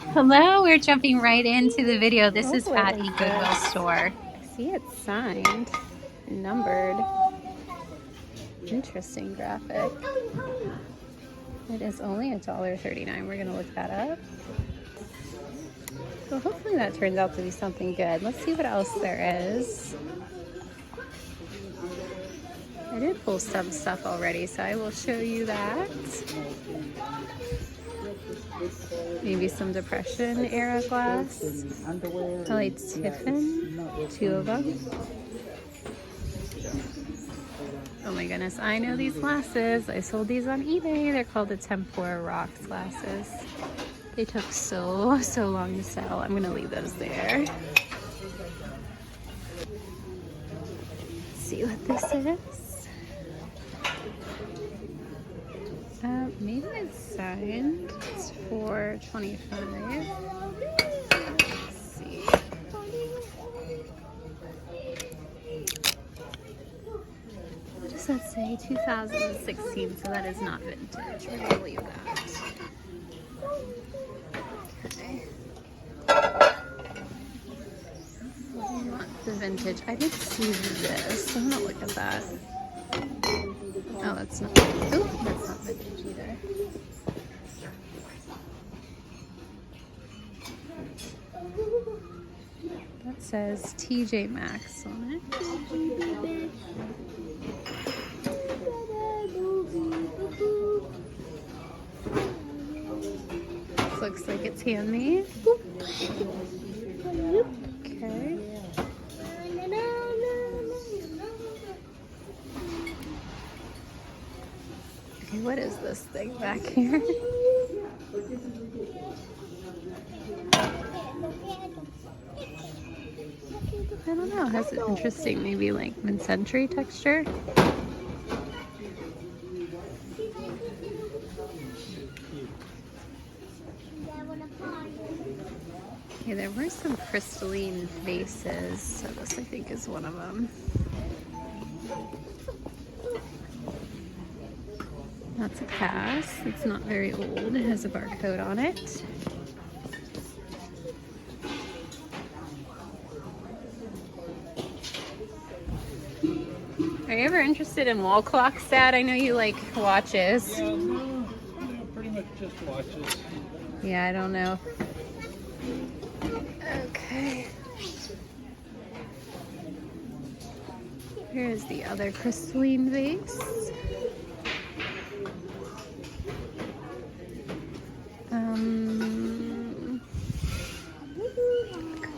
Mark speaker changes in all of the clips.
Speaker 1: Hello, we're jumping right into the video. This is
Speaker 2: What
Speaker 1: at a
Speaker 2: is
Speaker 1: Goodwill
Speaker 2: this?
Speaker 1: store.
Speaker 2: I see it signed, numbered. Interesting graphic. It is only $1.39. We're gonna look that up. So hopefully that turns out to be something good. Let's see what else there is. I did pull some stuff already, so I will show you that. Maybe some Depression era glass. I like Tiffin, 2 of them. Oh my goodness, I know these glasses. I sold these on eBay. They're called the Tempura Rocks glasses. They took so long to sell. I'm gonna leave those there. Let's see what this is. Maybe it's signed. It's $4.25. Let's see. What does that say? 2016, so that is not vintage. We're gonna leave that. Okay. We want the vintage. I did see this. I'm gonna look at that. Oh, that's not. Oh, that's not vintage either. That says TJ Maxx on it. This looks like it's handmade. Okay. Okay, what is this thing back here? I don't know. It has an interesting, maybe like mid-century texture. Okay, there were some crystalline vases, so this I think is one of them. That's a pass. It's not very old. It has a barcode on it. Are you ever interested in wall clocks, Dad? I know you like watches.
Speaker 3: Yeah, no, pretty much just watches.
Speaker 2: Yeah, I don't know. Okay. Here's the other crystalline vase.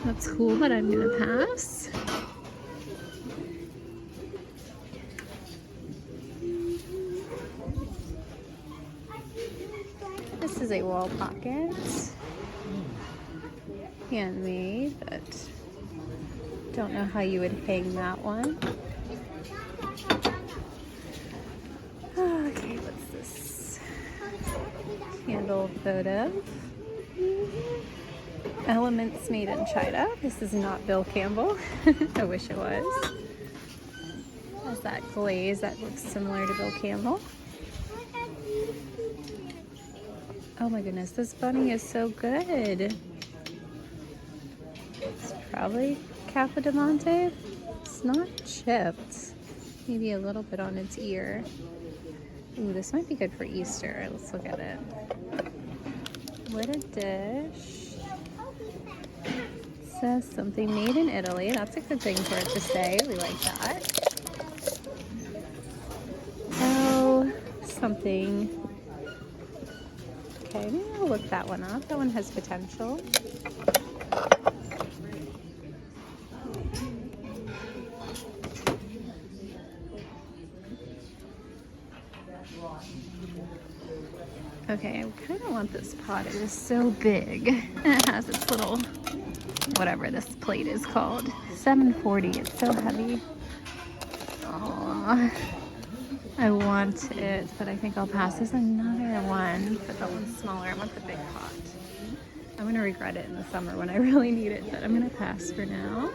Speaker 2: That's cool, but I'm gonna pass. This is a wall pocket. Handmade, but don't know how you would hang that one. Okay, what's this? Candle photo. Elements made in China. This is not Bill Campbell. I wish it was. Has that glaze that looks similar to Bill Campbell. Oh my goodness, this bunny is so good. It's probably Capo di Monte. It's not chipped. Maybe a little bit on its ear. Ooh, this might be good for Easter. Let's look at it. What a dish. It says something made in Italy. That's a good thing for it to say. We like that. Oh, something. Okay, maybe I'll look that one up. That one has potential. Okay, I kind of want this pot. It is so big. It has its little, whatever this plate is called. $7.40. It's so heavy. Aww. I want it, but I think I'll pass. There's another one, but that one's smaller. I want the big pot. I'm gonna regret it in the summer when I really need it, but I'm gonna pass for now.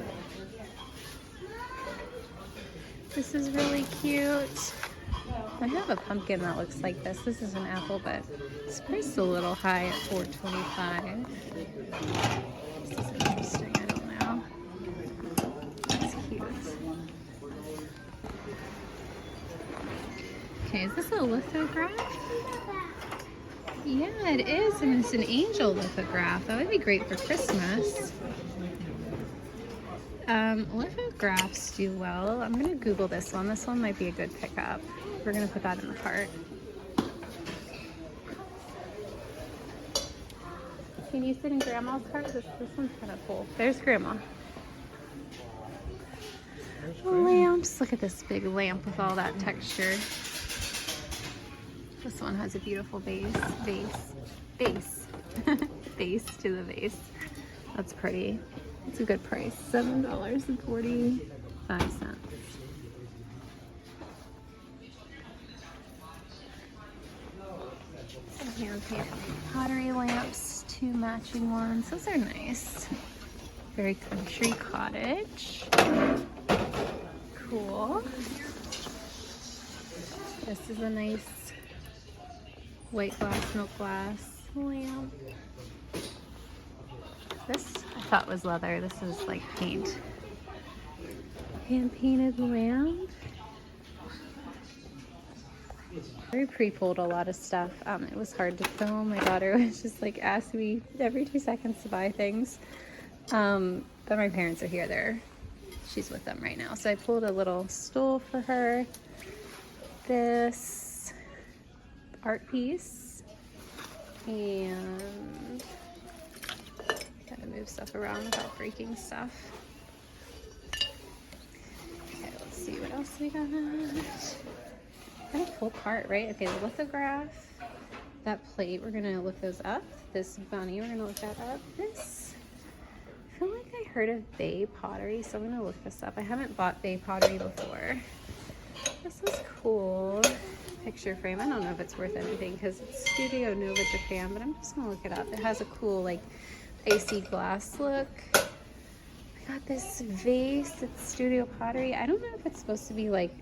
Speaker 2: This is really cute. I have a pumpkin that looks like this. This is an apple, but it's priced a little high at $4.25. This is interesting. I don't know. That's cute. Okay, is this a lithograph? Yeah, it is, and it's an angel lithograph. That would be great for Christmas. Lithographs do well. I'm gonna Google this one. This one might be a good pickup. We're gonna put that in the cart. Can you sit in Grandma's cart? This one's kind of full. There's Grandma. Lamps. Look at this big lamp with all that texture. This one has a beautiful base to the vase. That's pretty. It's a good price. $7.45. Some hand-painted pottery lamps, 2 matching ones. Those are nice. Very country cottage. Cool. This is a nice white glass, milk glass lamp. This I thought was leather. This is like paint. Hand-painted lamp. I pre-pulled a lot of stuff. It was hard to film. My daughter was just like asking me every 2 seconds to buy things. But my parents are here. She's with them right now. So I pulled a little stool for her. This art piece. And gotta move stuff around without breaking stuff. Okay, let's see what else we got. Kind of full cart, right? Okay, the lithograph, that plate, we're gonna look those up. This bunny, we're gonna look that up. This, I feel like I heard of Bay pottery, so I'm gonna look this up. I haven't bought Bay pottery before. This is cool. Picture frame. I don't know if it's worth anything because it's Studio Nova Japan, but I'm just gonna look it up. It has a cool like icy glass look. I got this vase. It's Studio Pottery. I don't know if it's supposed to be like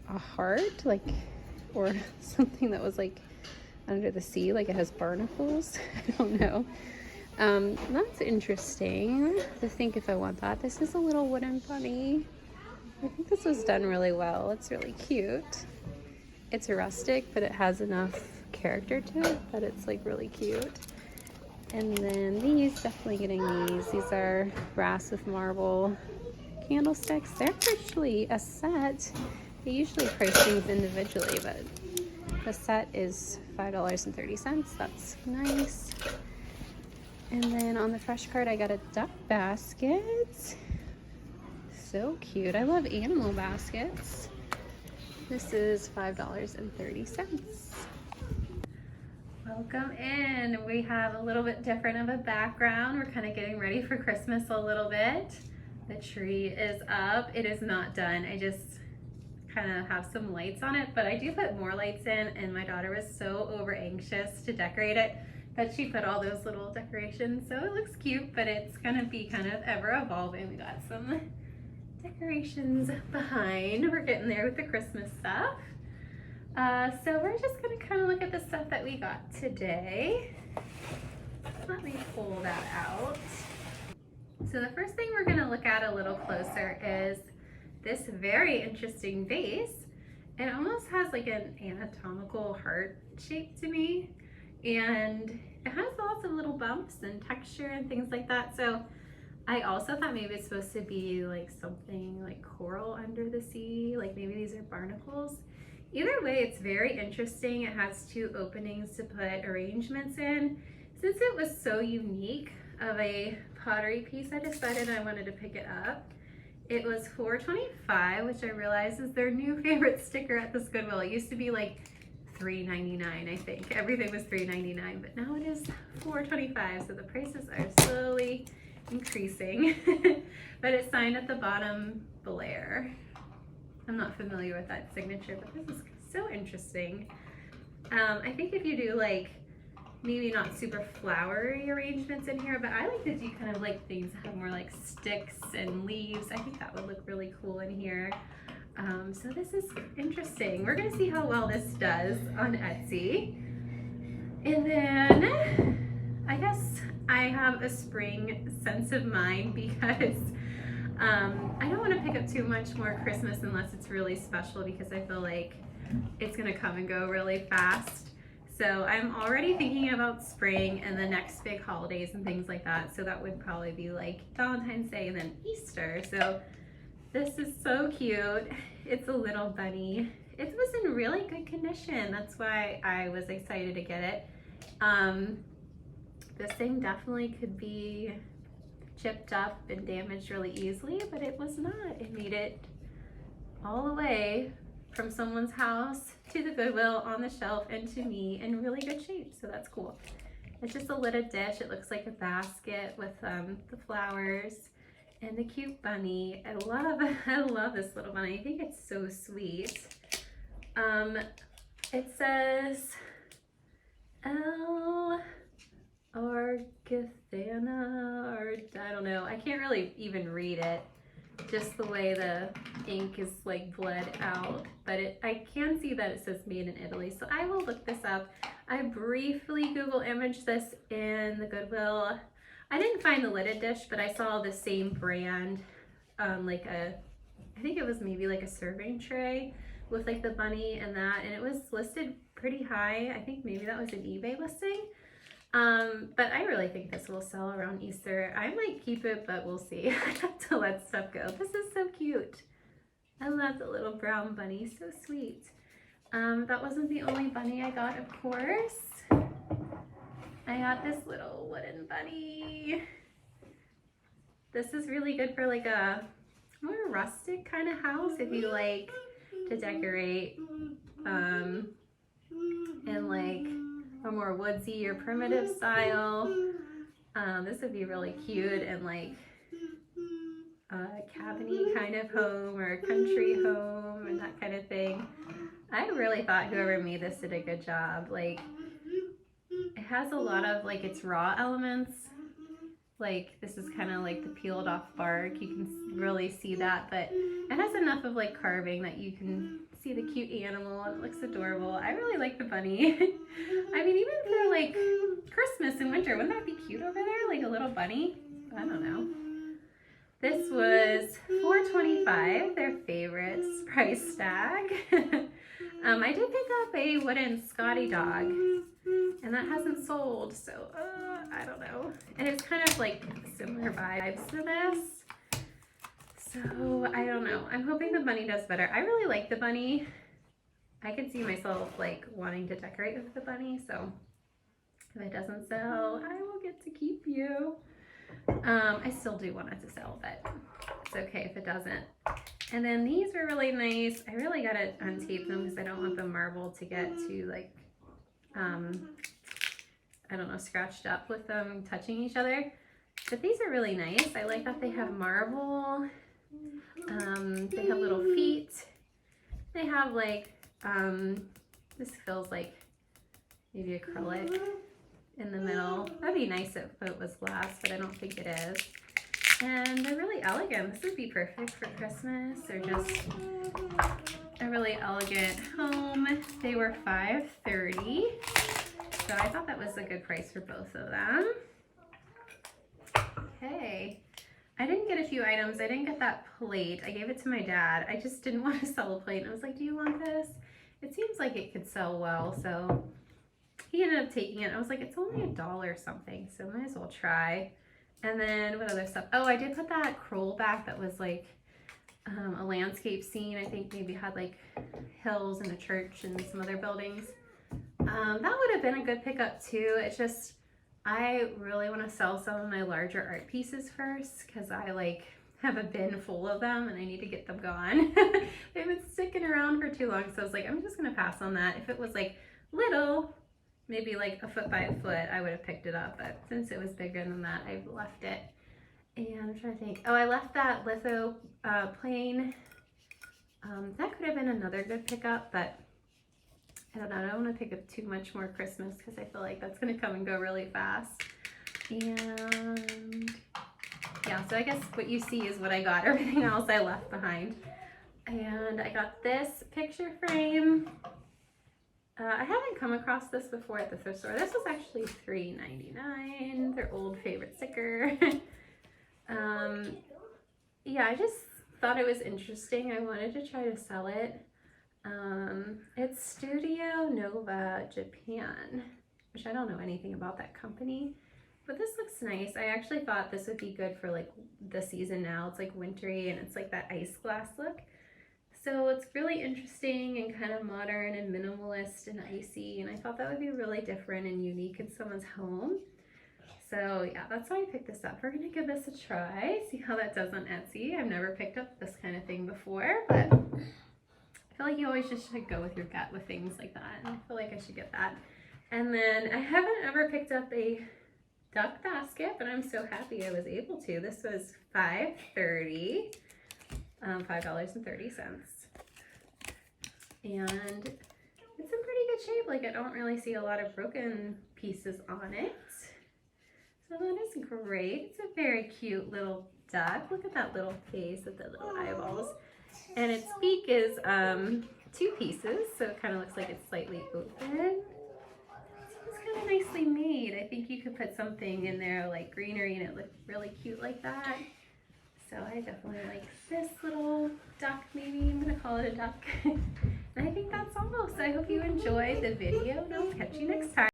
Speaker 2: a heart, like, or something that was like under the sea, like it has barnacles. I don't know. That's interesting to think if I want that. This is a little wooden bunny. I think this was done really well. It's really cute. It's rustic, but it has enough character to it that it's like really cute. And then these, definitely getting these. These are brass with marble candlesticks. They're actually a set. They usually price things individually, but the set is $5.30. That's nice. And then on the fresh cart, I got a duck basket. So cute. I love animal baskets. This is $5.30. Welcome in. We have a little bit different of a background. We're kind of getting ready for Christmas a little bit. The tree is up. It is not done. I just kind of have some lights on it, but I do put more lights in, and my daughter was so over anxious to decorate it that she put all those little decorations. So it looks cute, but it's gonna be kind of ever evolving. We got some decorations behind. We're getting there with the Christmas stuff. So we're just gonna kind of look at the stuff that we got today. Let me pull that out. So the first thing we're gonna look at a little closer is this very interesting vase. It almost has like an anatomical heart shape to me, and it has lots of little bumps and texture and things like that. So I also thought maybe it's supposed to be like something like coral under the sea, like maybe these are barnacles. Either way, it's very interesting. It has 2 openings to put arrangements in. Since it was so unique of a pottery piece, I decided I wanted to pick it up. It was $4.25, which I realize is their new favorite sticker at this Goodwill. It used to be like $3.99, I think. Everything was $3.99, but now it is $4.25, so the prices are slowly increasing. But it's signed at the bottom, Blair. I'm not familiar with that signature, but this is so interesting. I think if you do like maybe not super flowery arrangements in here, but I like to do kind of like things that have more like sticks and leaves. I think that would look really cool in here. So this is interesting. We're gonna see how well this does on Etsy. And then I guess I have a spring sense of mind because I don't want to pick up too much more Christmas unless it's really special, because I feel like it's gonna come and go really fast. So I'm already thinking about spring and the next big holidays and things like that. So that would probably be like Valentine's Day and then Easter. So this is so cute. It's a little bunny. It was in really good condition. That's why I was excited to get it. This thing definitely could be chipped up and damaged really easily, but it was not. It made it all the way from someone's house to the Goodwill on the shelf and to me in really good shape, so that's cool. It's just a little dish. It looks like a basket with the flowers and the cute bunny. I love this little bunny. I think it's so sweet. It says L Argathana, or I don't know. I can't really even read it, just the way the ink is like bled out, but I can see that it says made in Italy, so I will look this up. I briefly Google imaged this in the Goodwill. I didn't find the lidded dish, but I saw the same brand, like I think it was maybe like a serving tray with like the bunny and that, and it was listed pretty high. I think maybe that was an eBay listing. But I really think this will sell around Easter. I might keep it, but we'll see. I have to let stuff go. This is so cute. I love the little brown bunny, so sweet. That wasn't the only bunny I got, of course. I got this little wooden bunny. This is really good for like a more rustic kind of house if you like to decorate in like a more woodsy or primitive style. This would be really cute and like a cabiny kind of home or a country home and that kind of thing. I really thought whoever made this did a good job. Like, it has a lot of like its raw elements. Like, this is kind of like the peeled off bark. You can really see that, but it has enough of like carving that you can see the cute animal. It looks adorable. I really like the bunny. I mean, even for like Christmas and winter, wouldn't that be cute over there? Like a little bunny? I don't know. This was $4.25, their favorite price tag. I did pick up a wooden Scotty dog, and that hasn't sold, so I don't know. And it's kind of like similar vibes to this. So I don't know. I'm hoping the bunny does better. I really like the bunny. I could see myself like wanting to decorate with the bunny, so if it doesn't sell, I will get to keep you. I still do want it to sell, but it's okay if it doesn't. And then these were really nice. I really gotta untape them because I don't want the marble to get too like, I don't know, scratched up with them touching each other. But these are really nice. I like that they have marble. They have little feet. They have like, this feels like maybe acrylic in the middle. That'd be nice if it was glass, but I don't think it is. And they're really elegant. This would be perfect for Christmas or just a really elegant home. They were $5.30, so I thought that was a good price for both of them. Okay, I didn't get a few items. I didn't get that plate. I gave it to my dad. I just didn't want to sell a plate. And I was like, do you want this? It seems like it could sell well, so he ended up taking it. I was like, it's only $1 something, so might as well try. And then what other stuff? Oh, I did put that scroll back that was like a landscape scene. I think maybe had like hills and a church and some other buildings. That would have been a good pickup too. It's just, I really want to sell some of my larger art pieces first because I like have a bin full of them and I need to get them gone. They've been sticking around for too long, so I was like, I'm just gonna pass on that. If it was like little, maybe like a foot by a foot, I would have picked it up, but since it was bigger than that, I've left it. And I'm trying to think, oh, I left that litho plane. That could have been another good pickup, but I don't know, I don't want to pick up too much more Christmas because I feel like that's going to come and go really fast. And yeah, so I guess what you see is what I got. Everything else I left behind. And I got this picture frame. I haven't come across this before at the thrift store. This was actually $3.99. Their old favorite sticker. Yeah, I just thought it was interesting. I wanted to try to sell it. It's Studio Nova Japan, which I don't know anything about that company, but this looks nice. I actually thought this would be good for like the season now. It's like wintry and it's like that ice glass look. So it's really interesting and kind of modern and minimalist and icy, and I thought that would be really different and unique in someone's home. So yeah, that's why I picked this up. We're gonna give this a try, see how that does on Etsy. I've never picked up this kind of thing before, but I feel like you always just should go with your gut with things like that, and I feel like I should get that. And then I haven't ever picked up a duck basket, but I'm so happy I was able to. This was $5.30. $5.30. And it's in pretty good shape. Like, I don't really see a lot of broken pieces on it. So that is great. It's a very cute little duck. Look at that little face with the little eyeballs. And its beak is 2 pieces, so it kind of looks like it's slightly open. It's kind of nicely made. I think you could put something in there like greenery and it looked really cute like that. So I definitely like this little duck, maybe I'm gonna call it a duck. And I think that's all. So I hope you enjoyed the video and I'll catch you next time.